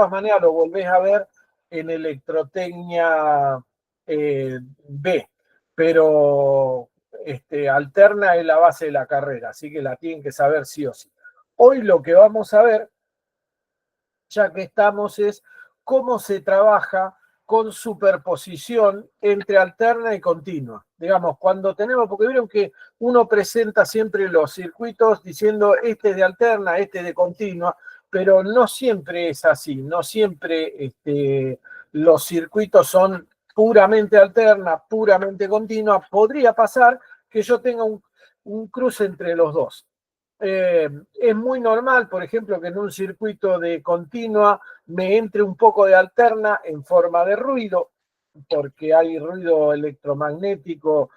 todas maneras lo volvés a ver en Electrotecnia B, pero alterna es la base de la carrera, así que la tienen que saber sí o sí. Hoy lo que vamos a ver, ya que estamos, es cómo se trabaja con superposición entre alterna y continua. Digamos, cuando tenemos, porque vieron que uno presenta siempre los circuitos diciendo este es de alterna, este es de continua, pero no siempre es así, no siempre los circuitos son puramente alterna, puramente continua. Podría pasar que yo tenga un cruce entre los dos. Es muy normal, por ejemplo, que en un circuito de continua me entre un poco de alterna en forma de ruido, porque hay ruido electromagnético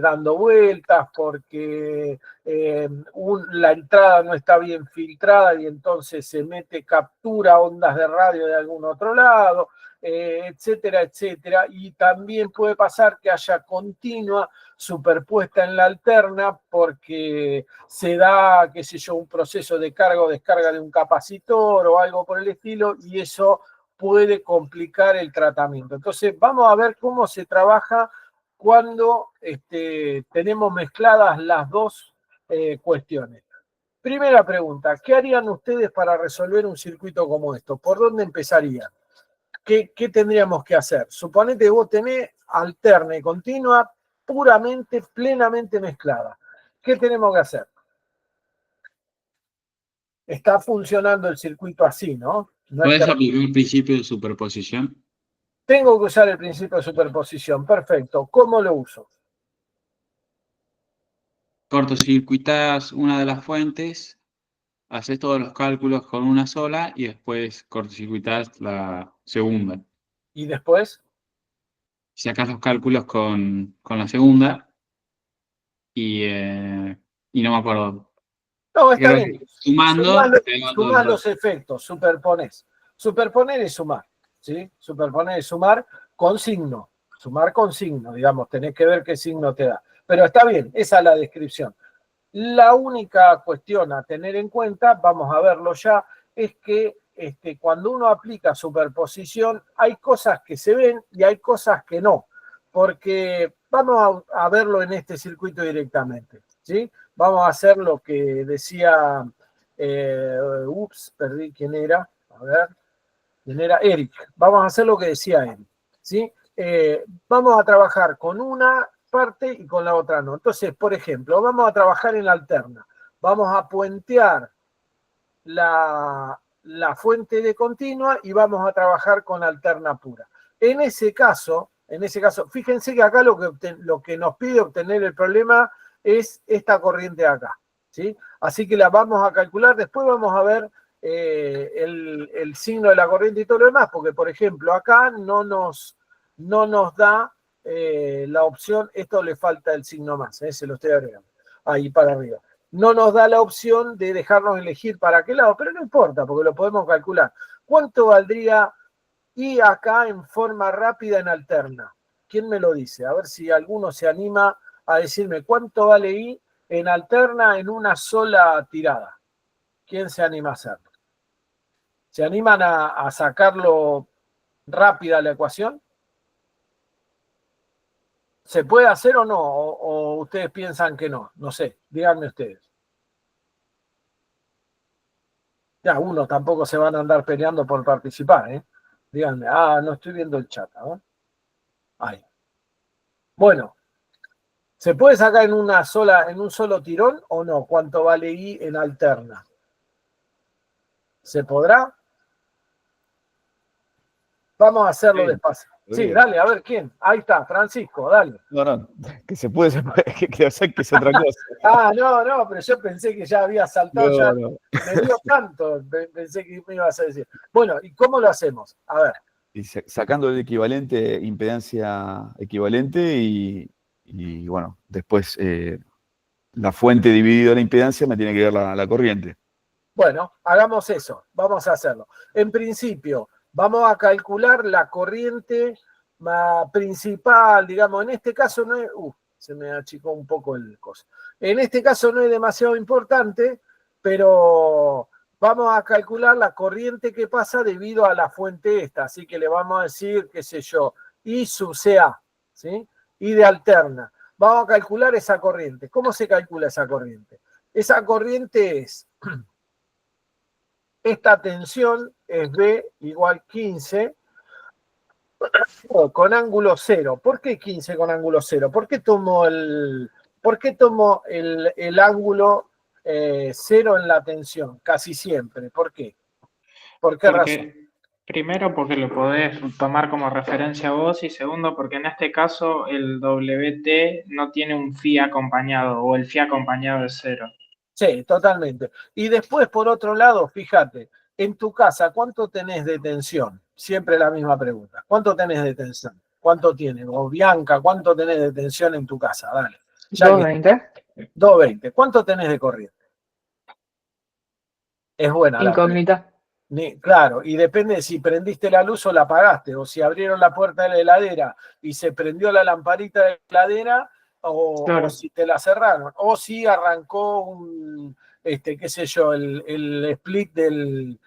dando vueltas, porque la entrada no está bien filtrada y entonces se captura ondas de radio de algún otro lado, etcétera, etcétera. Y también puede pasar que haya continua superpuesta en la alterna porque se da, qué sé yo, un proceso de carga o descarga de un capacitor o algo por el estilo, y eso puede complicar el tratamiento. Entonces, vamos a ver cómo se trabaja cuando tenemos mezcladas las dos cuestiones. Primera pregunta, ¿qué harían ustedes para resolver un circuito como esto? ¿Por dónde empezarían? ¿Qué tendríamos que hacer? Suponete que vos tenés alterna y continua puramente, plenamente mezclada. ¿Qué tenemos que hacer? Está funcionando el circuito así, ¿no? ¿Puedes aplicar el principio de superposición? Tengo que usar el principio de superposición. Perfecto. ¿Cómo lo uso? Cortocircuitas una de las fuentes, haces todos los cálculos con una sola y después cortocircuitas la segunda. ¿Y después? Sacas los cálculos con la segunda y no me acuerdo. No, está Creo bien. que sumando te va todo el Sumás los resto. efectos, superponés. Superponer es sumar, ¿sí? Superponer es sumar con signo. Sumar con signo, digamos, tenés que ver qué signo te da. Pero está bien, esa es la descripción. La única cuestión a tener en cuenta, vamos a verlo ya, es que cuando uno aplica superposición hay cosas que se ven y hay cosas que no, porque vamos a verlo en este circuito directamente, ¿sí? Vamos a hacer lo que decía, perdí quién era, a ver, quién era Eric, vamos a hacer lo que decía Eric, ¿sí? Vamos a trabajar con una parte y con la otra no. Entonces, por ejemplo, vamos a trabajar en la alterna. Vamos a puentear la fuente de continua y vamos a trabajar con alterna pura. En ese caso, fíjense que acá lo que nos pide obtener el problema es esta corriente de acá, ¿sí? Así que la vamos a calcular, después vamos a ver el signo de la corriente y todo lo demás, porque por ejemplo acá no nos da la opción, esto le falta el signo más, se lo estoy agregando, ahí para arriba. No nos da la opción de dejarnos elegir para qué lado, pero no importa, porque lo podemos calcular. ¿Cuánto valdría I acá en forma rápida en alterna? ¿Quién me lo dice? A ver si alguno se anima a decirme cuánto vale I en alterna en una sola tirada. ¿Quién se anima a hacerlo? ¿Se animan a sacarlo rápida la ecuación? ¿Se puede hacer o no? ¿O ustedes piensan que no? No sé, díganme ustedes. Ya, uno tampoco se van a andar peleando por participar, ¿eh? Díganme, no estoy viendo el chat, ¿no? Ahí. Bueno, ¿se puede sacar en un solo tirón o no? ¿Cuánto vale I en alterna? ¿Se podrá? Vamos a hacerlo Sí, despacio. Sí, podría. dale, a ver quién. Ahí está, Francisco, dale. No, que se puede, que es otra cosa. No, pero yo pensé que ya había saltado, ya No. me dio tanto, pensé que me ibas a decir. Bueno, ¿y cómo lo hacemos? A ver. Y sacando el equivalente, impedancia equivalente y bueno, después la fuente dividido la impedancia me tiene que dar la corriente. Bueno, hagamos eso, vamos a hacerlo. En principio, vamos a calcular la corriente principal, digamos, en este caso no es, se me achicó un poco el coso. En este caso no es demasiado importante, pero vamos a calcular la corriente que pasa debido a la fuente esta. Así que le vamos a decir, qué sé yo, I sub CA, ¿sí? I de alterna. Vamos a calcular esa corriente. ¿Cómo se calcula esa corriente? Esa corriente es, esta tensión es B igual 15 con ángulo 0. ¿Por qué 15 con ángulo 0? ¿Por qué tomo el ángulo 0 en la tensión? Casi siempre. ¿Por qué? ¿Por qué razón? Primero, porque lo podés tomar como referencia vos, y segundo, porque en este caso el WT no tiene un phi acompañado, o el phi acompañado es 0. Sí, totalmente. Y después, por otro lado, fíjate, en tu casa, ¿cuánto tenés de tensión? Siempre la misma pregunta. ¿Cuánto tenés de tensión? ¿Cuánto tienes? O Bianca, ¿cuánto tenés de tensión en tu casa? Dale. 220. 220. ¿Cuánto tenés de corriente? Es buena la pregunta. Incógnita. Claro, y depende de si prendiste la luz o la apagaste, o si abrieron la puerta de la heladera y se prendió la lamparita de la heladera, Claro. o si te la cerraron, o si arrancó un, qué sé yo, el split del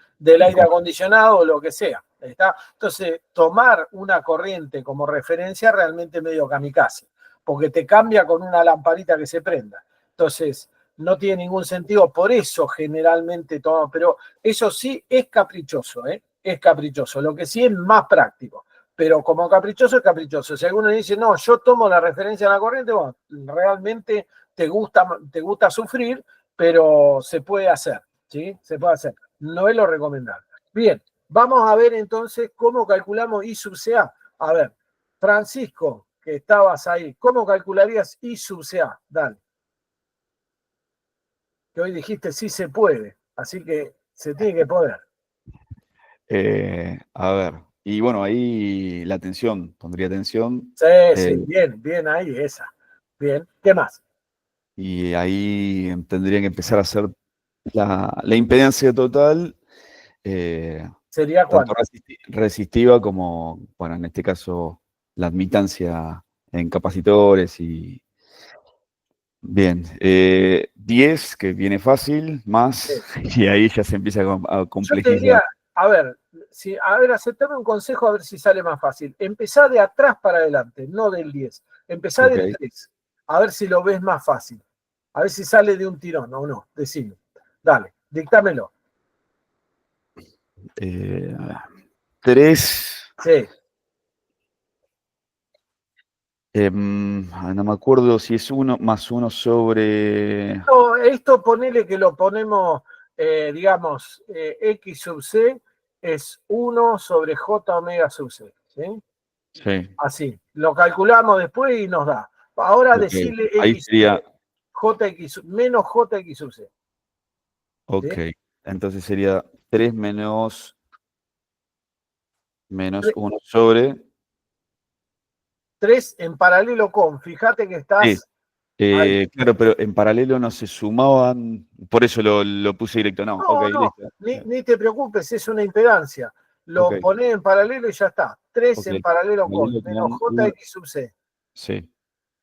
aire acondicionado o lo que sea. ¿Está? Entonces, tomar una corriente como referencia realmente medio kamikaze, porque te cambia con una lamparita que se prenda. Entonces, no tiene ningún sentido, por eso generalmente toma, pero eso sí es caprichoso, ¿eh? Es caprichoso, lo que sí es más práctico, pero como caprichoso es caprichoso. Si alguno dice, no, yo tomo la referencia a la corriente, bueno, realmente te gusta sufrir, pero se puede hacer, ¿sí? Se puede hacer, no es lo recomendable. Bien, vamos a ver entonces cómo calculamos I sub CA. A ver, Francisco, que estabas ahí, ¿cómo calcularías I sub CA? Dale. Que hoy dijiste sí se puede, así que se tiene que poder. A ver, y bueno, ahí la tensión, pondría tensión. Sí, bien ahí esa. Bien, ¿qué más? Y ahí tendría que empezar a hacer la impedancia total, ¿Sería tanto cuánto? resistiva como, bueno, en este caso, la admitancia en capacitores y... Bien, 10, que viene fácil, más, y ahí ya se empieza a Yo te complejizar. diría, a ver, aceptame un consejo a ver si sale más fácil. Empezá de atrás para adelante, no del 10. Empezá Ok. del 3. A ver si lo ves más fácil. A ver si sale de un tirón o no. Decime. Dale, dictámelo. 3, Sí. no me acuerdo si es 1 más 1 sobre... No, esto ponele que lo ponemos, digamos, X sub C es 1 sobre J omega sub C. ¿Sí? Sí, Así. Lo calculamos después y nos da. Ahora ok. decirle Ahí X sería, menos JX sub C. ok. ¿Sí? Entonces sería 3 menos 1 sobre... 3 en paralelo con, fíjate que Sí, estás ahí. claro, pero en paralelo no se sumaban, por eso lo puse directo. No, ok, No, listo. ni te preocupes, es una impedancia. Ok, Lo ponés en paralelo y ya está. 3 ok. en paralelo con, Paralelo menos con JX sub C. sí,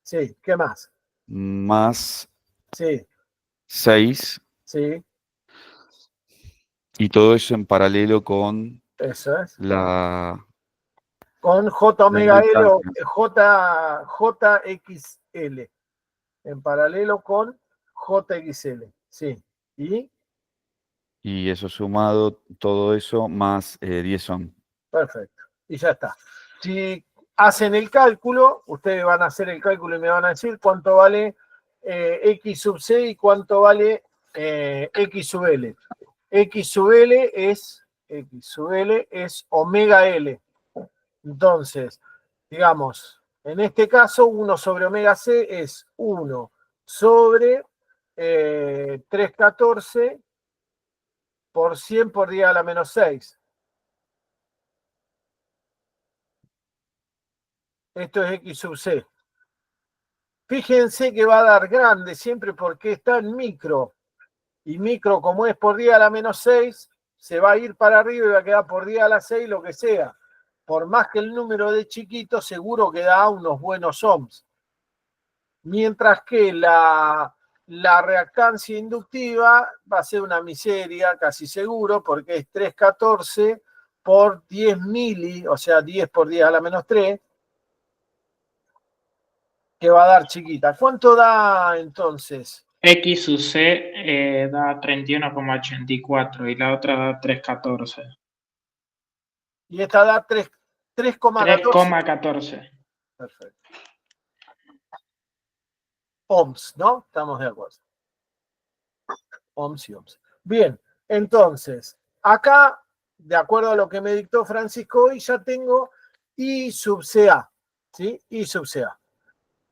Sí, ¿qué más? más Sí, 6 sí, y todo eso en paralelo con eso es. la Con J omega L o admitancia. JXL. En paralelo con JXL. Sí. ¿Y? Y eso sumado, todo eso más 10 son. Perfecto. Y ya está. Si hacen el cálculo, ustedes van a hacer el cálculo y me van a decir cuánto vale X sub C y cuánto vale X sub L. X sub L es omega L. Entonces, digamos, en este caso, 1 sobre omega C es 1 sobre 314 por 100 por 10 a la menos 6. Esto es X sub C. Fíjense que va a dar grande siempre porque está en micro. Y micro, como es por 10 a la menos 6, se va a ir para arriba y va a quedar por 10 a la 6, lo que sea. Por más que el número de chiquito, seguro que da unos buenos ohms. Mientras que la la reactancia inductiva va a ser una miseria, casi seguro, porque es 314 por 10 mili, o sea, 10 por 10 a la menos 3, que va a dar chiquita. ¿Cuánto da entonces? X sub C da 31,84 y la otra da 3,14. Y esta da 3,14. 3,14. Perfecto. Ohms, ¿no? Estamos de acuerdo. Ohms y ohms. Bien, entonces, acá, de acuerdo a lo que me dictó Francisco hoy, ya tengo I sub CA, ¿sí? I sub CA.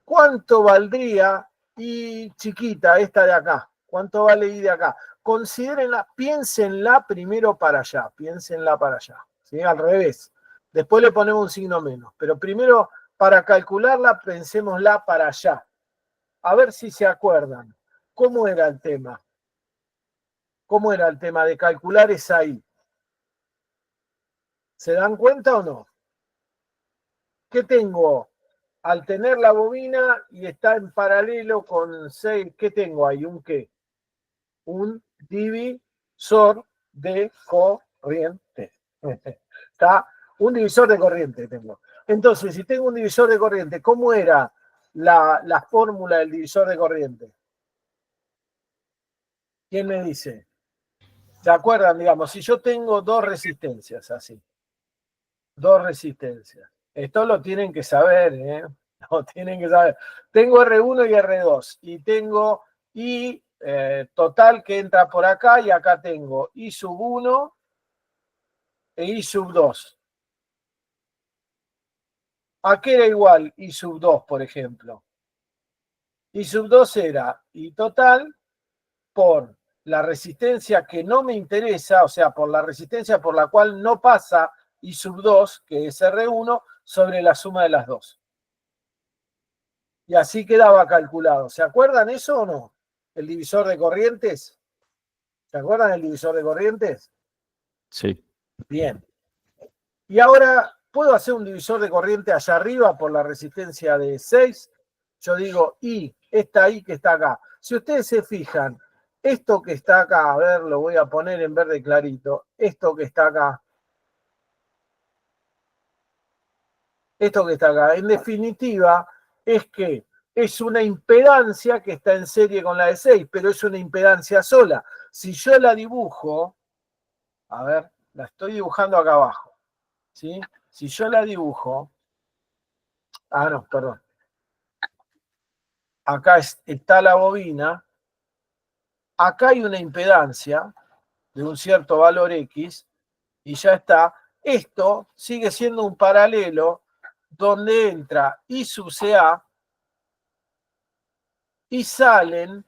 ¿Cuánto valdría I chiquita, esta de acá? ¿Cuánto vale I de acá? Considérenla, piénsenla primero para allá, piénsenla para allá, ¿sí? Al revés. Después le ponemos un signo menos, pero primero, para calcularla, pensémosla para allá. A ver si se acuerdan. ¿Cómo era el tema? ¿Cómo era el tema de calcular esa I? ¿Se dan cuenta o no? ¿Qué tengo? Al tener la bobina y está en paralelo con 6, ¿qué tengo ahí? ¿Un qué? Un divisor de corriente. Está un divisor de corriente tengo. Entonces, si tengo un divisor de corriente, ¿cómo era la fórmula del divisor de corriente? ¿Quién me dice? ¿Se acuerdan? Digamos, si yo tengo dos resistencias así, dos resistencias. Esto lo tienen que saber, ¿eh? Lo tienen que saber. Tengo R1 y R2 y tengo I total que entra por acá y acá tengo I sub 1 e I sub 2. ¿A qué era igual I sub 2, por ejemplo? I sub 2 era I total por la resistencia que no me interesa, o sea, por la resistencia por la cual no pasa I sub 2, que es R1, sobre la suma de las dos. Y así quedaba calculado. ¿Se acuerdan eso o no? ¿El divisor de corrientes? ¿Se acuerdan del divisor de corrientes? Sí. Bien. Y ahora, ¿puedo hacer un divisor de corriente allá arriba por la resistencia de 6? Yo digo I, esta I que está acá. Si ustedes se fijan, esto que está acá, a ver, lo voy a poner en verde clarito, esto que está acá, en definitiva, es que es una impedancia que está en serie con la de 6, pero es una impedancia sola. Si yo la dibujo, a ver, la estoy dibujando acá abajo, ¿sí? Si yo la dibujo, no, perdón. Acá está la bobina, acá hay una impedancia de un cierto valor X, y ya está. Esto sigue siendo un paralelo donde entra I sub CA y salen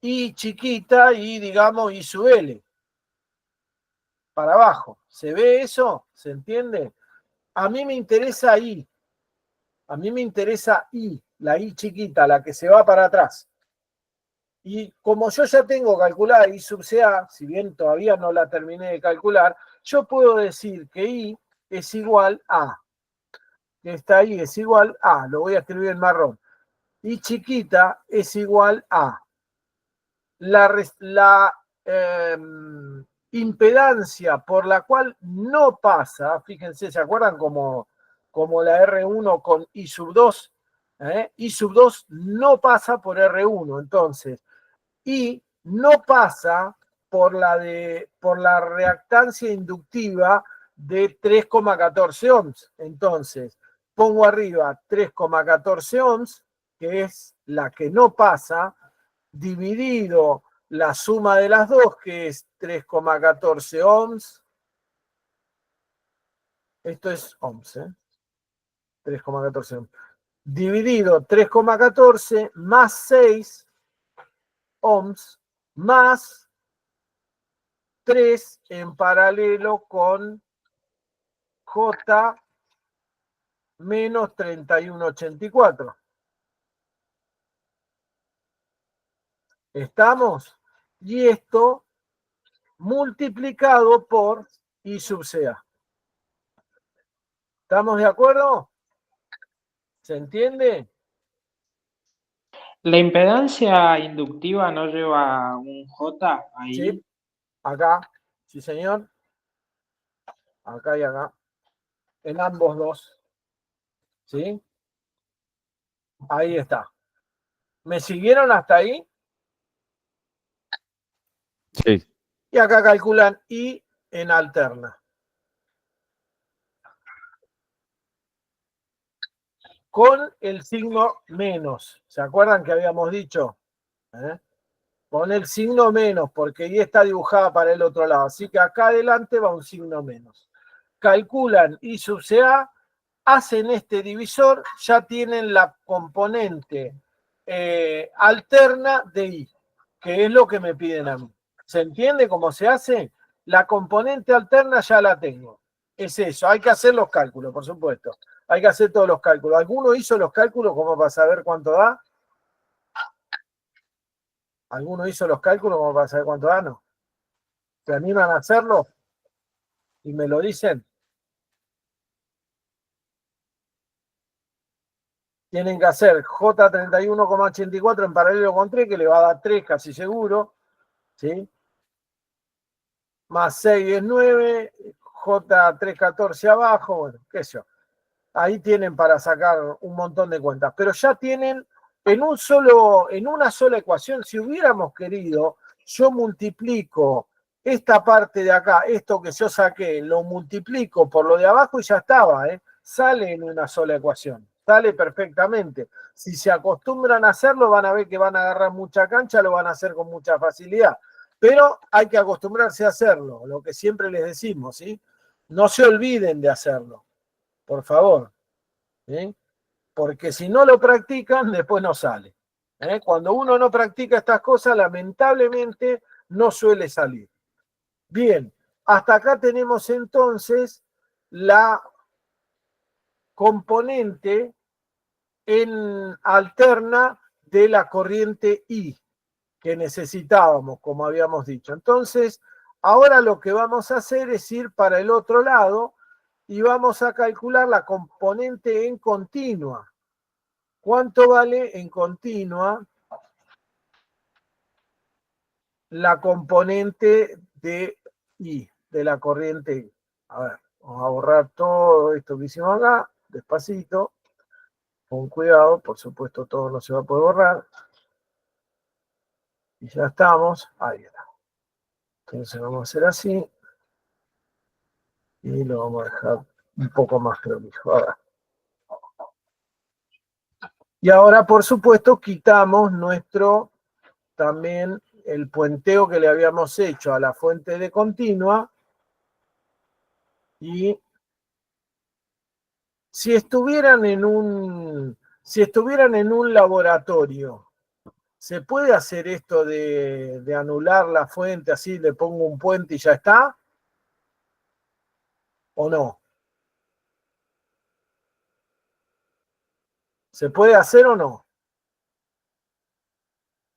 I chiquita y, digamos, I sub L. Para abajo. ¿Se ve eso? ¿Se entiende? A mí me interesa I. A mí me interesa I, la I chiquita, la que se va para atrás. Y como yo ya tengo calculada I sub CA, si bien todavía no la terminé de calcular, yo puedo decir que I es igual a, que esta I es igual a, lo voy a escribir en marrón, I chiquita es igual a la impedancia por la cual no pasa, fíjense, ¿se acuerdan como la R1 con I sub 2? I sub 2 no pasa por R1, entonces, I no pasa por la reactancia inductiva de 3,14 ohms. Entonces, pongo arriba 3,14 ohms, que es la que no pasa, dividido la suma de las dos, que es 3,14 ohms. Esto es ohms, 3,14 ohms. Dividido 3,14 más 6 ohms más 3 en paralelo con J menos 31,84. ¿Estamos? Y esto multiplicado por I sub CA. ¿Estamos de acuerdo? ¿Se entiende? ¿La impedancia inductiva no lleva un J ahí? Sí, acá, sí señor, acá y acá, en ambos dos, ¿sí? Ahí está. ¿Me siguieron hasta ahí? Sí, Y acá calculan I en alterna. Con el signo menos. ¿Se acuerdan que habíamos dicho? Con el signo menos, porque I está dibujada para el otro lado. Así que acá adelante va un signo menos. Calculan I sub CA, hacen este divisor, ya tienen la componente alterna de I, que es lo que me piden a mí. ¿Se entiende cómo se hace? La componente alterna ya la tengo. Es eso, hay que hacer los cálculos, por supuesto. Hay que hacer todos los cálculos. ¿Alguno hizo los cálculos como para saber cuánto da? ¿Alguno hizo los cálculos como para saber cuánto da? No. ¿Se animan a hacerlo? ¿Y me lo dicen? Tienen que hacer J31,84 en paralelo con 3, que le va a dar 3 casi seguro, ¿sí? Más 6 es 9, J314 abajo, bueno, qué sé yo. Ahí tienen para sacar un montón de cuentas, pero ya tienen en una sola ecuación, si hubiéramos querido, yo multiplico esta parte de acá, esto que yo saqué, lo multiplico por lo de abajo y ya estaba, sale en una sola ecuación, sale perfectamente. Si se acostumbran a hacerlo, van a ver que van a agarrar mucha cancha, lo van a hacer con mucha facilidad. Pero hay que acostumbrarse a hacerlo, lo que siempre les decimos, ¿sí? No se olviden de hacerlo, por favor. ¿Sí? Porque si no lo practican, después no sale. Cuando uno no practica estas cosas, lamentablemente no suele salir. Bien, hasta acá tenemos entonces la componente en alterna de la corriente I que necesitábamos, como habíamos dicho. Entonces, ahora lo que vamos a hacer es ir para el otro lado y vamos a calcular la componente en continua. ¿Cuánto vale en continua la componente de I, de la corriente I? A ver, vamos a borrar todo esto que hicimos acá, despacito, con cuidado, por supuesto todo no se va a poder borrar. Y ya estamos, ahí está. Entonces vamos a hacer así, y lo vamos a dejar un poco más prolijo. Ahora. Y ahora, por supuesto, quitamos también el puenteo que le habíamos hecho a la fuente de continua. Y si estuvieran en un laboratorio, ¿se puede hacer esto de anular la fuente así, le pongo un puente y ya está? ¿O no? ¿Se puede hacer o no?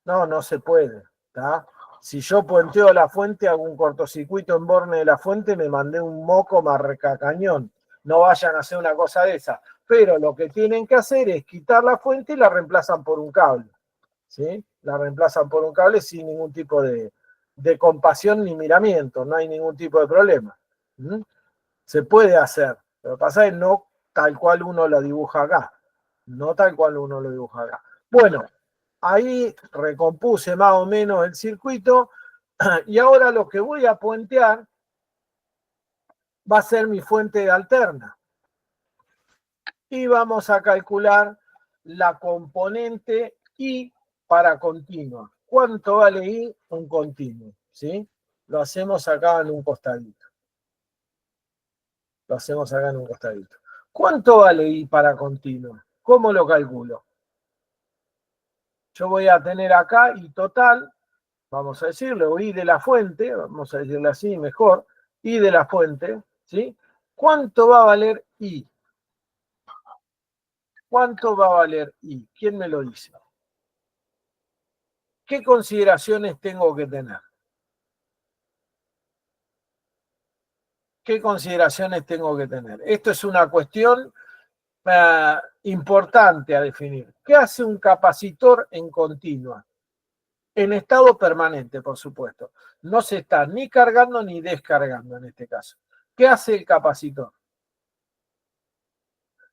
No, no se puede. ¿Tá? Si yo puenteo la fuente, hago un cortocircuito en borne de la fuente, me mandé un moco marcacañón. No vayan a hacer una cosa de esa. Pero lo que tienen que hacer es quitar la fuente y la reemplazan por un cable. ¿Sí? La reemplazan por un cable sin ningún tipo de compasión ni miramiento. No hay ningún tipo de problema. ¿Mm? Se puede hacer. Lo que pasa es no tal cual uno lo dibuja acá. No tal cual uno lo dibuja acá. Bueno, ahí recompuse más o menos el circuito y ahora lo que voy a puentear va a ser mi fuente de alterna. Y vamos a calcular la componente I para continua. ¿Cuánto vale I? Un continuo. ¿Sí? Lo hacemos acá en un costadito. Lo hacemos acá en un costadito. ¿Cuánto vale I para continua? ¿Cómo lo calculo? Yo voy a tener acá I total, vamos a decirlo, I de la fuente, vamos a decirle así mejor, I de la fuente, ¿sí? ¿Cuánto va a valer I? ¿Cuánto va a valer I? ¿Quién me lo dice? ¿Qué consideraciones tengo que tener? ¿Qué consideraciones tengo que tener? Esto es una cuestión Importante a definir. ¿Qué hace un capacitor en continua? En estado permanente, por supuesto. No se está ni cargando ni descargando en este caso. ¿Qué hace el capacitor?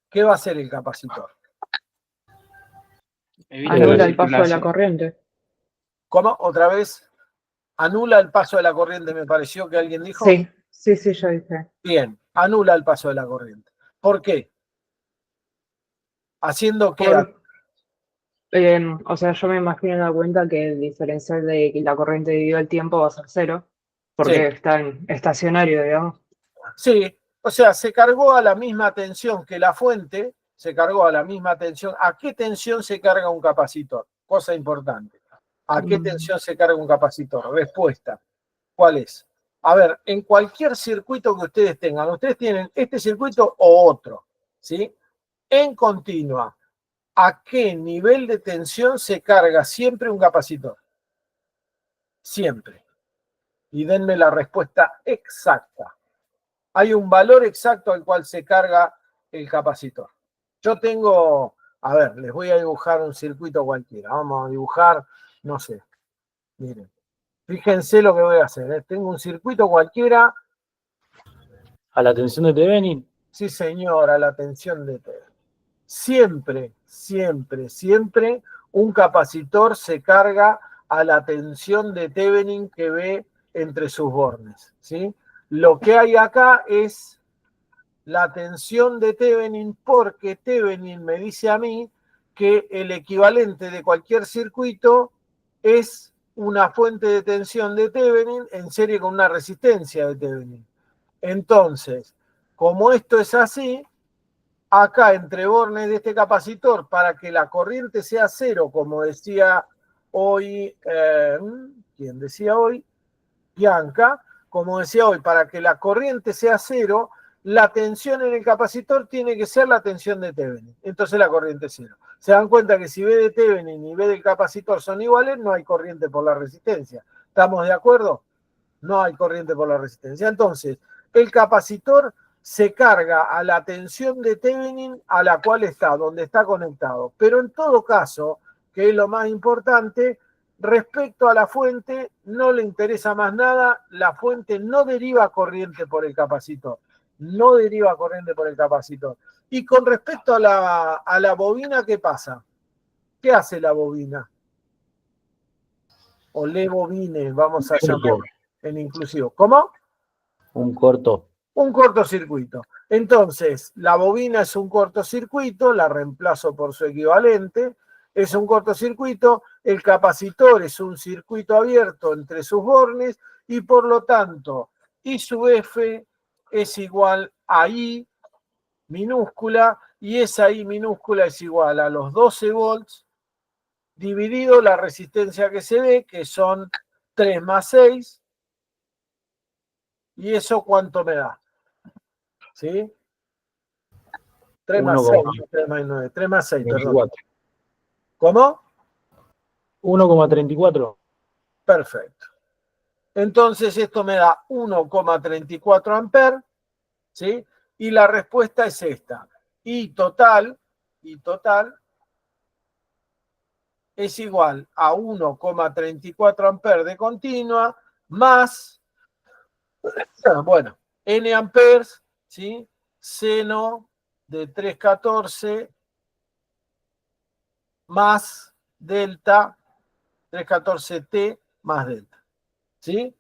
¿Qué va a hacer el capacitor? Evita Anula la el paso de la circulación. corriente. ¿Cómo? Otra vez. Anula el paso de la corriente, me pareció que alguien dijo. Sí, yo dije. Bien, anula el paso de la corriente. ¿Por qué? Haciendo que... O sea, yo me imagino en la cuenta que el diferencial de la corriente dividido el tiempo va a ser 0, porque Sí. está en estacionario, digamos. Sí, o sea, se cargó a la misma tensión que la fuente, se cargó a la misma tensión. ¿A qué tensión se carga un capacitor? Cosa importante. ¿A qué tensión se carga un capacitor? Respuesta. ¿Cuál es? A ver, en cualquier circuito que ustedes tengan, ustedes tienen este circuito o otro, ¿sí? En continua, ¿a qué nivel de tensión se carga siempre un capacitor? Siempre. Y denme la respuesta exacta. Hay un valor exacto al cual se carga el capacitor. Yo tengo, a ver, les voy a dibujar un circuito cualquiera. Vamos a dibujar, no sé, miren. Fíjense lo que voy a hacer. Tengo un circuito cualquiera. ¿A la tensión de Thevenin? Sí, señora, la tensión de T. Siempre, siempre, siempre un capacitor se carga a la tensión de Thevenin que ve entre sus bornes, ¿sí? Lo que hay acá es la tensión de Thevenin porque Thevenin me dice a mí que el equivalente de cualquier circuito es una fuente de tensión de Thevenin en serie con una resistencia de Thevenin. Entonces, como esto es así, acá entre bornes de este capacitor, para que la corriente sea cero, como decía hoy, ¿quién decía hoy? Bianca, como decía hoy, para que la corriente sea cero, la tensión en el capacitor tiene que ser la tensión de Thevenin. Entonces la corriente es cero. Se dan cuenta que si V de Thevenin y V del capacitor son iguales, no hay corriente por la resistencia. ¿Estamos de acuerdo? No hay corriente por la resistencia. Entonces, el capacitor se carga a la tensión de Thevenin a la cual está, donde está conectado. Pero en todo caso, que es lo más importante, respecto a la fuente, no le interesa más nada, la fuente no deriva corriente por el capacitor. No deriva corriente por el capacitor. Y con respecto a la bobina, ¿qué pasa? ¿Qué hace la bobina? O le bobine, vamos a llamar en inclusivo. ¿Cómo? Un corto. Un cortocircuito. Entonces, la bobina es un cortocircuito, la reemplazo por su equivalente, es un cortocircuito, el capacitor es un circuito abierto entre sus bornes y por lo tanto, I sub F es igual a I minúscula y esa I minúscula es igual a los 12 volts dividido la resistencia que se ve, que son 3 más 6, y eso ¿cuánto me da? ¿Sí? 3 más 6, 3 más 9, 3 más 6, perdón. ¿Cómo? 1,34. Perfecto. Entonces esto me da 1,34 amperes, ¿sí? Y la respuesta es esta. Y total es igual a 1,34 amperes de continua más, bueno, N amperes, ¿sí? Seno de 314 más delta, 314T más delta, ¿sí?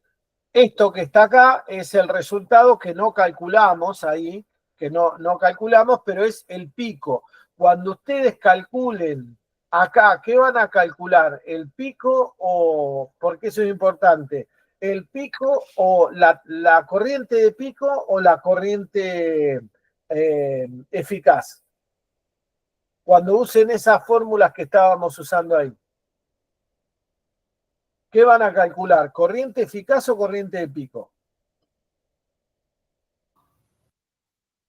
Esto que está acá es el resultado que no calculamos ahí, que no calculamos, pero es el pico. Cuando ustedes calculen acá, ¿qué van a calcular? ¿El pico o, porque eso es importante, el pico o la corriente de pico o la corriente eficaz? Cuando usen esas fórmulas que estábamos usando ahí. ¿Qué van a calcular? ¿Corriente eficaz o corriente de pico?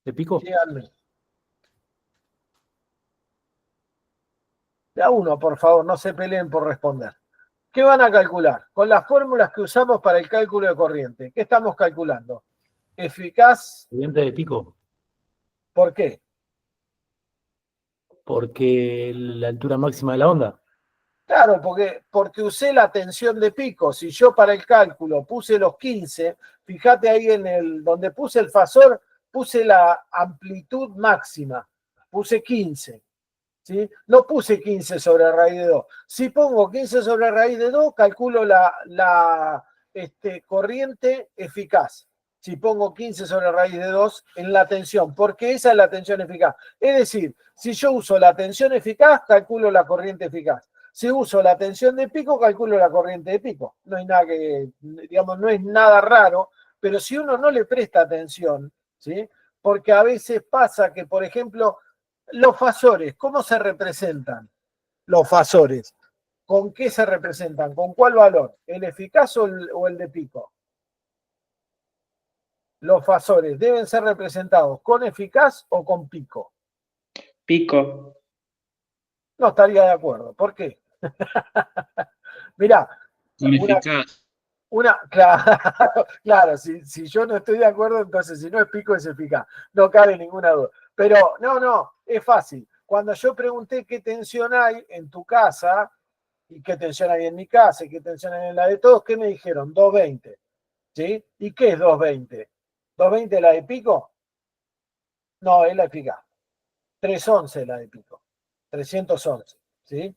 ¿De pico? Díganme. De a uno, por favor, no se peleen por responder. ¿Qué van a calcular? Con las fórmulas que usamos para el cálculo de corriente. ¿Qué estamos calculando? Eficaz. Corriente de pico. ¿Por qué? porque la altura máxima de la onda. Claro, porque usé la tensión de pico. Si yo para el cálculo puse los 15, fíjate ahí donde puse el fasor, puse la amplitud máxima, puse 15. ¿Sí? No puse 15 sobre raíz de 2. Si pongo 15 sobre raíz de 2, calculo la corriente eficaz. Si pongo 15 sobre raíz de 2 en la tensión, porque esa es la tensión eficaz. Es decir, si yo uso la tensión eficaz, calculo la corriente eficaz. Si uso la tensión de pico, calculo la corriente de pico. No hay nada que, digamos, no es nada raro, pero si uno no le presta atención, ¿sí? Porque a veces pasa que, por ejemplo, los fasores, ¿cómo se representan? Los fasores, ¿con qué se representan? ¿Con cuál valor? ¿El eficaz o el de pico? Los fasores deben ser representados con eficaz o con pico. Pico. No estaría de acuerdo. ¿Por qué? Mirá, Con eficaz. claro, si yo no estoy de acuerdo, entonces si no es pico es eficaz. No cabe ninguna duda. Pero no, es fácil. Cuando yo pregunté qué tensión hay en tu casa, y qué tensión hay en mi casa, y qué tensión hay en la de todos, ¿qué me dijeron? 220. ¿Sí? ¿Y qué es 220? ¿220 la de pico? No, es la eficaz. 311 la de pico. 311. ¿Sí?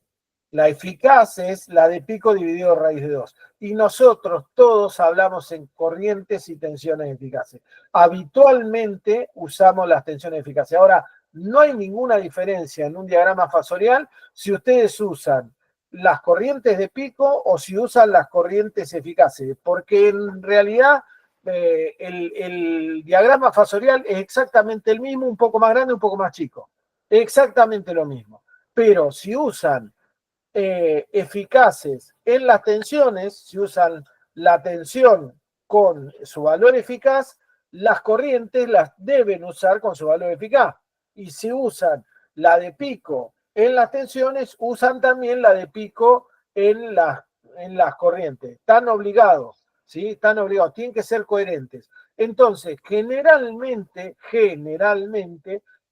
La eficaz es la de pico dividido raíz de 2. Y nosotros todos hablamos en corrientes y tensiones eficaces. Habitualmente usamos las tensiones eficaces. Ahora, no hay ninguna diferencia en un diagrama fasorial si ustedes usan las corrientes de pico o si usan las corrientes eficaces, porque en realidad el diagrama fasorial es exactamente el mismo, un poco más grande, un poco más chico. Exactamente lo mismo. Pero si usan eficaces en las tensiones, si usan la tensión con su valor eficaz, las corrientes las deben usar con su valor eficaz. Y si usan la de pico en las tensiones, usan también la de pico en las corrientes. Están obligados, ¿sí? Están obligados, tienen que ser coherentes. Entonces, generalmente,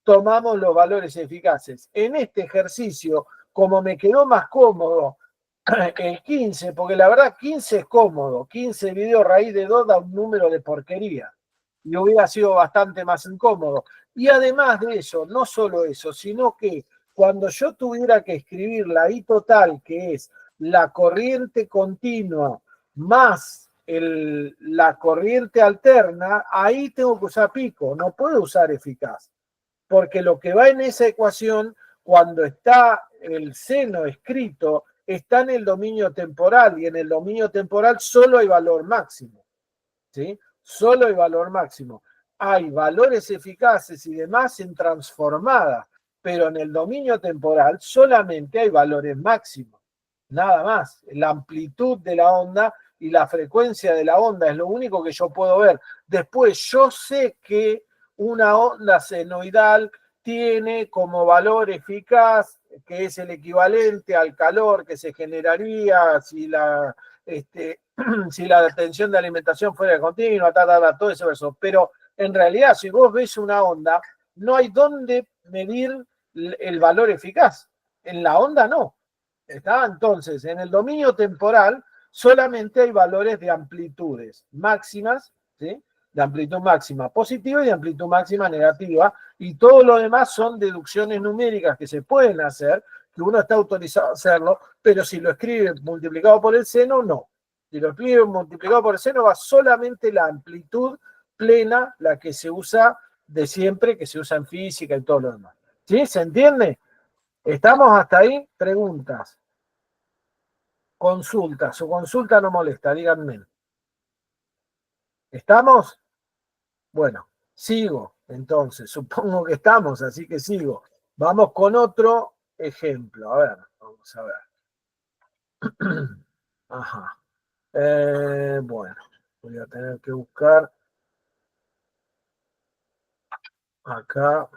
tomamos los valores eficaces. En este ejercicio, como me quedó más cómodo el 15, porque la verdad 15 es cómodo, 15 dividido raíz de 2 da un número de porquería y hubiera sido bastante más incómodo. Y además de eso, no solo eso, sino que cuando yo tuviera que escribir la I total, que es la corriente continua más la corriente alterna, ahí tengo que usar pico, no puedo usar eficaz, porque lo que va en esa ecuación, cuando está el seno escrito, está en el dominio temporal, y en el dominio temporal solo hay valor máximo, ¿sí? Solo hay valor máximo. Hay valores eficaces y demás en transformada, pero en el dominio temporal solamente hay valores máximos, nada más. La amplitud de la onda y la frecuencia de la onda es lo único que yo puedo ver. Después yo sé que una onda senoidal tiene como valor eficaz, que es el equivalente al calor que se generaría si la tensión de alimentación fuera continua, todo ese verso. Pero en realidad, si vos ves una onda, no hay dónde medir el valor eficaz. En la onda no. ¿Está? Entonces, en el dominio temporal solamente hay valores de amplitudes máximas, ¿sí? De amplitud máxima positiva y de amplitud máxima negativa, y todo lo demás son deducciones numéricas que se pueden hacer, que uno está autorizado a hacerlo, pero si lo escribe multiplicado por el seno, no. Si lo escribe multiplicado por el seno, va solamente la amplitud plena, la que se usa de siempre, que se usa en física y todo lo demás. ¿Sí? ¿Se entiende? ¿Estamos hasta ahí? Preguntas. Consultas. Su consulta no molesta, díganme. ¿Estamos? Bueno, sigo. Entonces, supongo que estamos, así que sigo. Vamos con otro ejemplo. A ver, vamos a ver. Ajá. Bueno, voy a tener que buscar acá.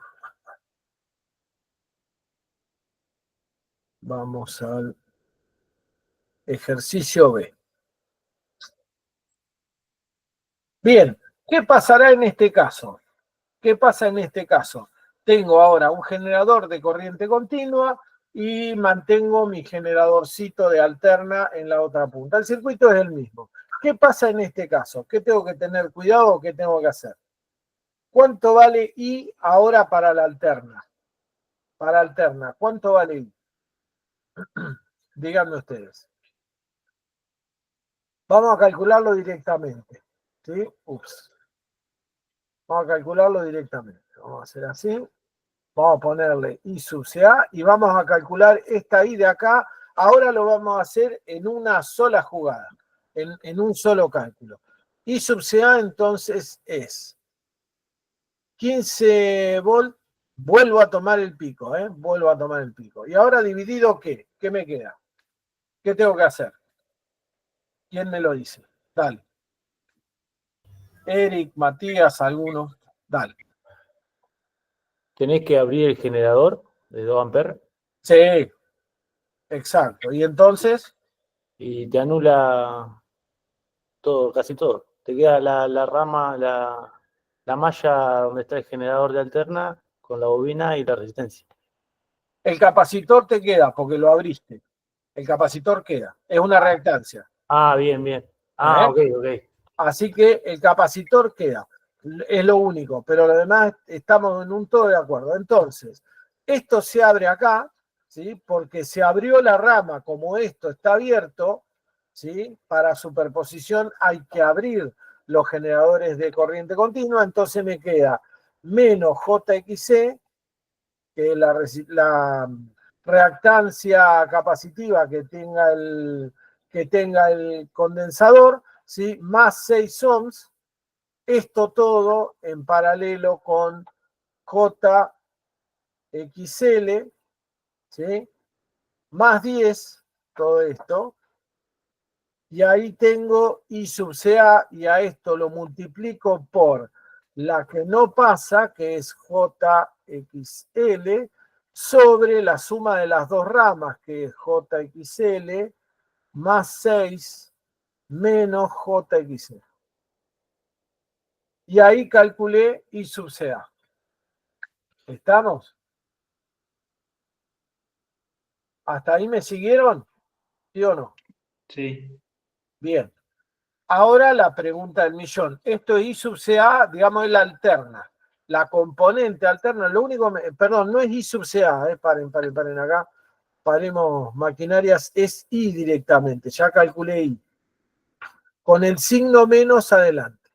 Vamos al ejercicio B. Bien, ¿qué pasará en este caso? ¿Qué pasa en este caso? tengo ahora un generador de corriente continua y mantengo mi generadorcito de alterna en la otra punta. El circuito es el mismo. ¿Qué pasa en este caso? ¿Qué tengo que tener cuidado o qué tengo que hacer? ¿Cuánto vale I ahora para la alterna? Para alterna, ¿cuánto vale I? Díganme ustedes. Vamos a calcularlo directamente. ¿Sí? Ups. Vamos a calcularlo directamente. Vamos a hacer así. Vamos a ponerle I sub CA y vamos a calcular esta I de acá. Ahora lo vamos a hacer en una sola jugada, en un solo cálculo. I sub CA entonces es 15 volt. Vuelvo a tomar el pico, vuelvo a tomar el pico. Y ahora dividido, ¿qué? ¿Qué me queda? ¿Qué tengo que hacer? ¿Quién me lo dice? Dale. Eric, Matías, alguno. Dale. Tenés que abrir el generador de 2 amperes Sí, exacto. Y entonces, y te anula todo, casi todo. Te queda la rama, la malla donde está el generador de alterna con la bobina y la resistencia. el capacitor te queda porque lo abriste. El capacitor queda. Es una reactancia. Ah, bien, bien. Ah, ok. Así que el capacitor queda. Es lo único. Pero lo demás estamos en un todo de acuerdo. Entonces, esto se abre acá, ¿sí? Porque se abrió la rama. Como esto está abierto, ¿sí? Para superposición hay que abrir los generadores de corriente continua. Entonces me queda menos JXC, que es la reactancia capacitiva que tenga el condensador, ¿sí? Más 6 ohms, esto todo en paralelo con JXL, ¿sí? Más 10, todo esto, y ahí tengo I sub CA, y a esto lo multiplico por la que no pasa, que es JXL, sobre la suma de las dos ramas, que es JXL, más 6 menos JXL. Y ahí calculé I sub CA. ¿Estamos? ¿Hasta ahí me siguieron? ¿Sí o no? Sí. Bien. Ahora la pregunta del millón. Esto es I sub CA, digamos, es la alterna. La componente alterna, lo único, perdón, no es I sub CA, paren acá. Paremos maquinarias, es I directamente. Ya calculé I. Con el signo menos adelante.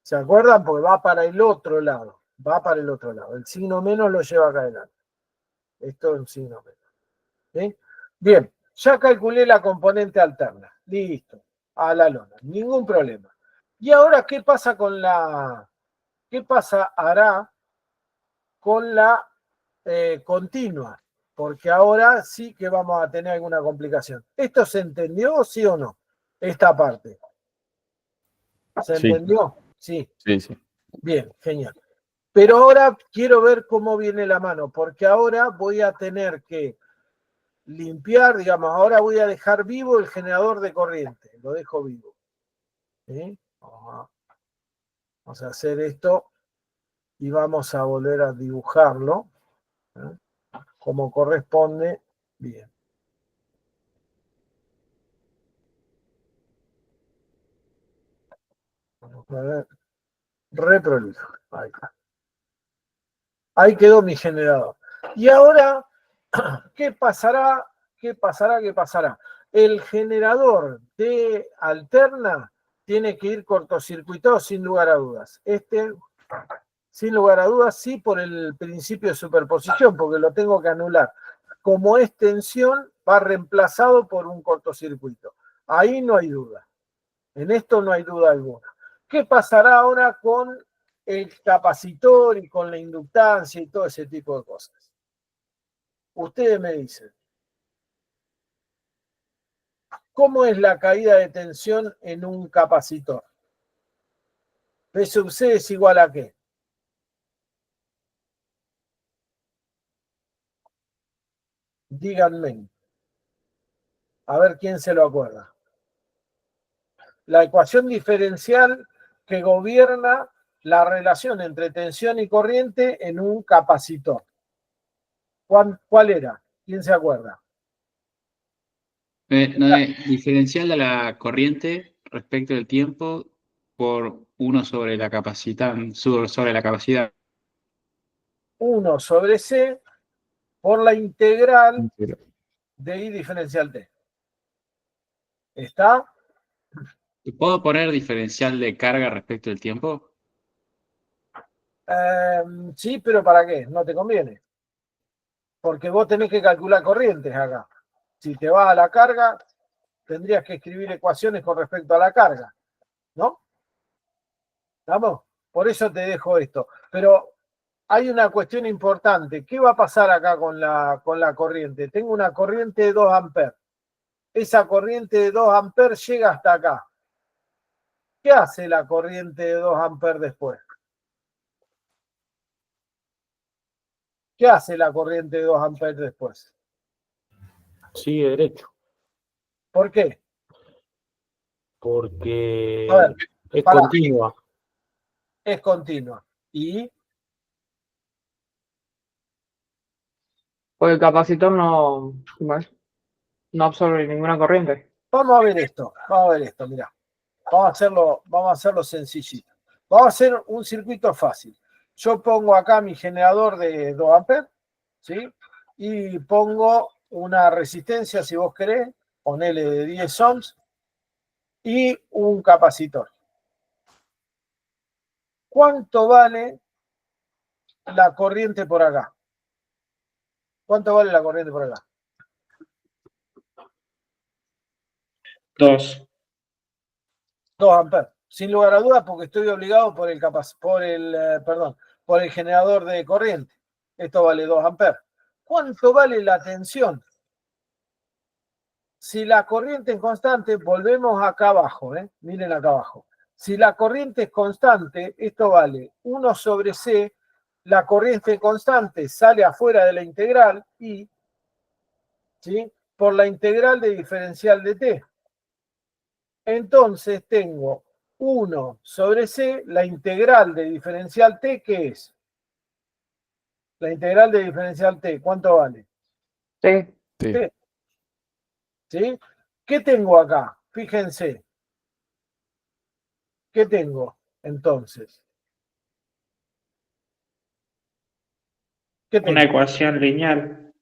¿Se acuerdan? Porque va para el otro lado. Va para el otro lado. El signo menos lo lleva acá adelante. Esto es un signo menos. ¿Sí? Bien, ya calculé la componente alterna. Listo. A la lona. Ningún problema. Y ahora, ¿qué pasa hará con la continua? Porque ahora sí que vamos a tener alguna complicación. ¿Esto se entendió, sí o no? Esta parte. ¿Se Sí. entendió? Sí. Sí. Bien, genial. Pero ahora quiero ver cómo viene la mano, porque ahora voy a tener que limpiar, digamos, ahora voy a dejar vivo el generador de corriente. Lo dejo vivo. ¿Sí? Vamos a hacer esto y vamos a volver a dibujarlo, ¿eh? Como corresponde. Bien. Vamos a ver. Reprolijo. Ahí está. Ahí quedó mi generador. Y ahora, ¿qué pasará? ¿Qué pasará? El generador de alterna tiene que ir cortocircuitado sin lugar a dudas. Sin lugar a dudas, sí, por el principio de superposición, porque lo tengo que anular. Como es tensión, va reemplazado por un cortocircuito. Ahí no hay duda. En esto no hay duda alguna. ¿Qué pasará ahora con el capacitor y con la inductancia y todo ese tipo de cosas? Ustedes me dicen, ¿cómo es la caída de tensión en un capacitor? P sub C es igual a ¿qué? Díganme. A ver quién se lo acuerda. La ecuación diferencial que gobierna la relación entre tensión y corriente en un capacitor. ¿Cuál era? ¿Quién se acuerda? Diferencial de la corriente respecto del tiempo por 1 sobre la sobre la capacidad. 1 sobre C por la integral de I diferencial T. ¿Está? ¿Puedo poner diferencial de carga respecto del tiempo? Sí, pero ¿para qué? No te conviene. Porque vos tenés que calcular corrientes acá. Si te vas a la carga, tendrías que escribir ecuaciones con respecto a la carga, ¿no? ¿Estamos? Por eso te dejo esto. Pero hay una cuestión importante. ¿Qué va a pasar acá con la corriente? Tengo una corriente de 2 amperes. Esa corriente de 2 amperes llega hasta acá. ¿Qué hace la corriente de 2 amperes después? ¿Qué hace la corriente de 2 amperes después? Sigue derecho. ¿Por qué? Porque A ver, es pará. continua. Es continua. ¿Y? Porque el capacitor no absorbe ninguna corriente. Vamos a ver esto, mirá. Vamos a hacerlo sencillito. Vamos a hacer un circuito fácil. Yo pongo acá mi generador de 2 amperes, ¿sí? Y pongo una resistencia, si vos querés, ponele de 10 ohms, y un capacitor. ¿Cuánto vale la corriente por acá? ¿Cuánto vale la corriente por acá? 2. 2 amperes. Sin lugar a dudas, porque estoy obligado por el generador de corriente. Esto vale 2 amperes. ¿Cuánto vale la tensión? Si la corriente es constante, volvemos acá abajo, miren acá abajo. Si la corriente es constante, esto vale 1 sobre C, la corriente constante sale afuera de la integral y, ¿sí?, por la integral de diferencial de T. Entonces tengo 1 sobre C, la integral de diferencial T, ¿qué es? La integral de diferencial T, ¿cuánto vale? Sí. T. ¿Sí? ¿Qué tengo acá? Fíjense. ¿Qué tengo entonces? ¿Qué tengo? Una ecuación lineal.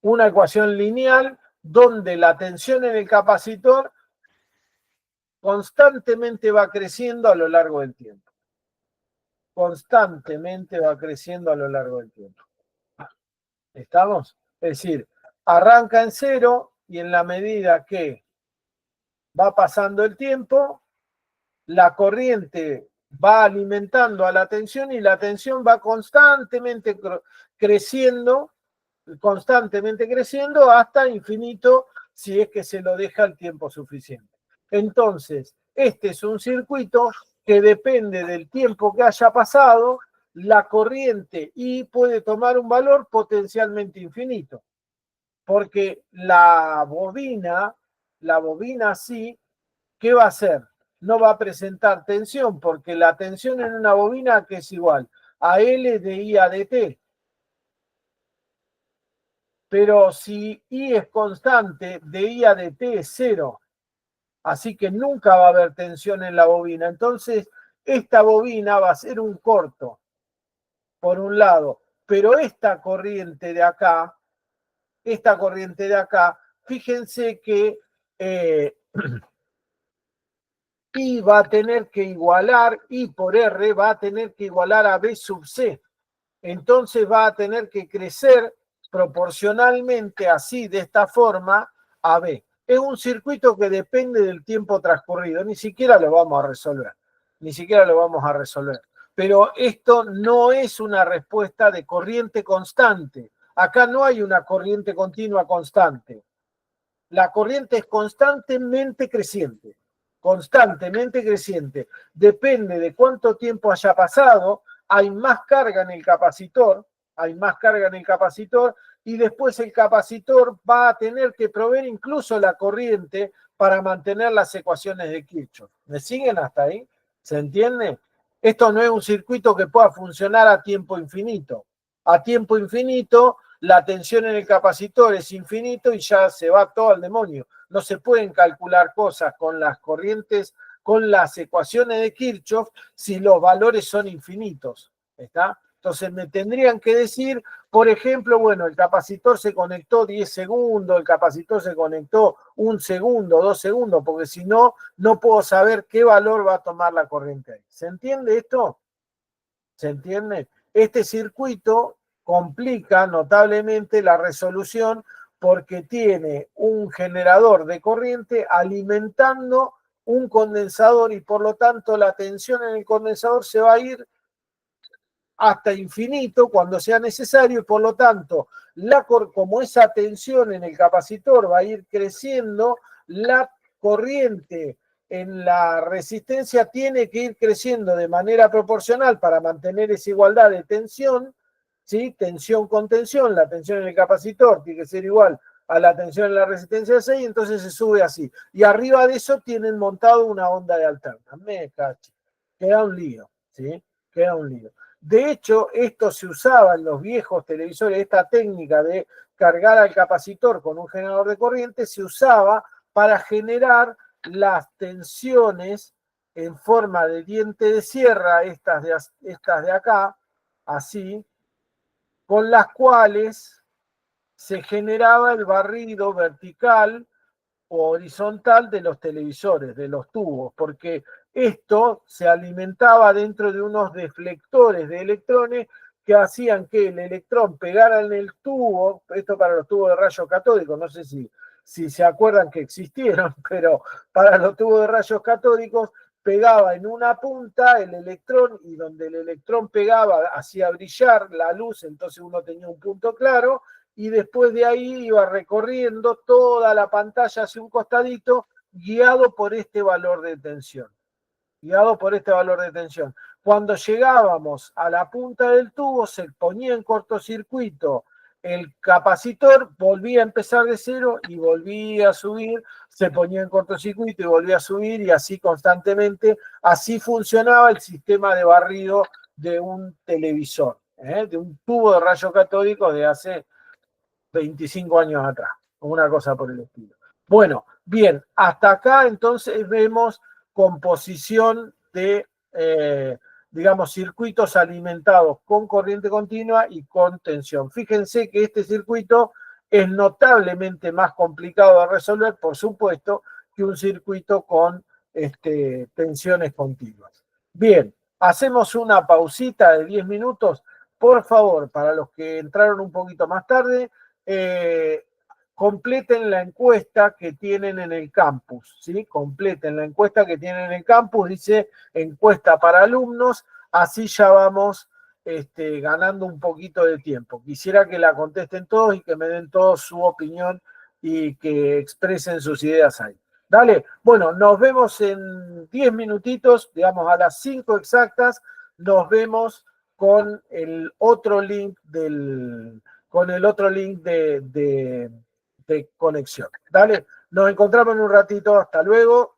Una ecuación lineal donde la tensión en el capacitor constantemente va creciendo a lo largo del tiempo. Constantemente va creciendo a lo largo del tiempo. ¿Estamos? Es decir, arranca en 0 y en la medida que va pasando el tiempo, la corriente va alimentando a la tensión y la tensión va constantemente creciendo hasta infinito si es que se lo deja el tiempo suficiente. Entonces, este es un circuito que depende del tiempo que haya pasado, la corriente I puede tomar un valor potencialmente infinito, porque la bobina sí, ¿qué va a hacer? No va a presentar tensión, porque la tensión en una bobina que es igual a L de I a de T. Pero si I es constante, de I a de T es 0. Así que nunca va a haber tensión en la bobina. Entonces, esta bobina va a ser un corto, por un lado. Pero esta corriente de acá, fíjense que I va a tener que igualar, I por R va a tener que igualar a B sub C. Entonces va a tener que crecer proporcionalmente así, de esta forma, a B. Es un circuito que depende del tiempo transcurrido, ni siquiera lo vamos a resolver. Pero esto no es una respuesta de corriente constante. Acá no hay una corriente continua constante. La corriente es constantemente creciente. Depende de cuánto tiempo haya pasado, hay más carga en el capacitor, y después el capacitor va a tener que proveer incluso la corriente para mantener las ecuaciones de Kirchhoff. ¿Me siguen hasta ahí? ¿Se entiende? Esto no es un circuito que pueda funcionar a tiempo infinito. A tiempo infinito, la tensión en el capacitor es infinito y ya se va todo al demonio. No se pueden calcular cosas con las corrientes, con las ecuaciones de Kirchhoff, si los valores son infinitos. ¿Está? Entonces me tendrían que decir, por ejemplo, bueno, el capacitor se conectó 10 segundos, el capacitor se conectó 1 segundo, 2 segundos, porque si no, no puedo saber qué valor va a tomar la corriente ahí. ¿Se entiende esto? ¿Se entiende? Este circuito complica notablemente la resolución porque tiene un generador de corriente alimentando un condensador y por lo tanto la tensión en el condensador se va a ir hasta infinito cuando sea necesario y por lo tanto, como esa tensión en el capacitor va a ir creciendo, la corriente en la resistencia tiene que ir creciendo de manera proporcional para mantener esa igualdad de tensión, ¿sí? Tensión con tensión, la tensión en el capacitor tiene que ser igual a la tensión en la resistencia 6, entonces se sube así. Y arriba de eso tienen montado una onda de alterna. Me cacho. Queda un lío, ¿sí? Queda un lío. De hecho, esto se usaba en los viejos televisores, esta técnica de cargar al capacitor con un generador de corriente se usaba para generar las tensiones en forma de diente de sierra, estas de acá, así, con las cuales se generaba el barrido vertical o horizontal de los televisores, de los tubos, porque esto se alimentaba dentro de unos deflectores de electrones que hacían que el electrón pegara en el tubo, esto para los tubos de rayos catódicos, no sé si se acuerdan que existieron, pero para los tubos de rayos catódicos pegaba en una punta el electrón y donde el electrón pegaba hacía brillar la luz, entonces uno tenía un punto claro, y después de ahí iba recorriendo toda la pantalla hacia un costadito, guiado por este valor de tensión. Guiado por este valor de tensión. Cuando llegábamos a la punta del tubo, se ponía en cortocircuito el capacitor, volvía a empezar de cero y volvía a subir, se ponía en cortocircuito y volvía a subir, y así constantemente. Así funcionaba el sistema de barrido de un televisor, de un tubo de rayos catódicos de hace 25 años atrás, o una cosa por el estilo. Bueno, bien, hasta acá entonces vemos composición de, digamos, circuitos alimentados con corriente continua y con tensión. Fíjense que este circuito es notablemente más complicado de resolver, por supuesto, que un circuito con tensiones continuas. Bien, hacemos una pausita de 10 minutos. Por favor, para los que entraron un poquito más tarde, completen la encuesta que tienen en el campus, ¿sí? Completen la encuesta que tienen en el campus, dice encuesta para alumnos, así ya vamos ganando un poquito de tiempo. Quisiera que la contesten todos y que me den todos su opinión y que expresen sus ideas ahí. Dale, bueno, nos vemos en 10 minutitos, digamos a las 5 exactas, nos vemos con el otro link de conexión. Dale, nos encontramos en un ratito, hasta luego.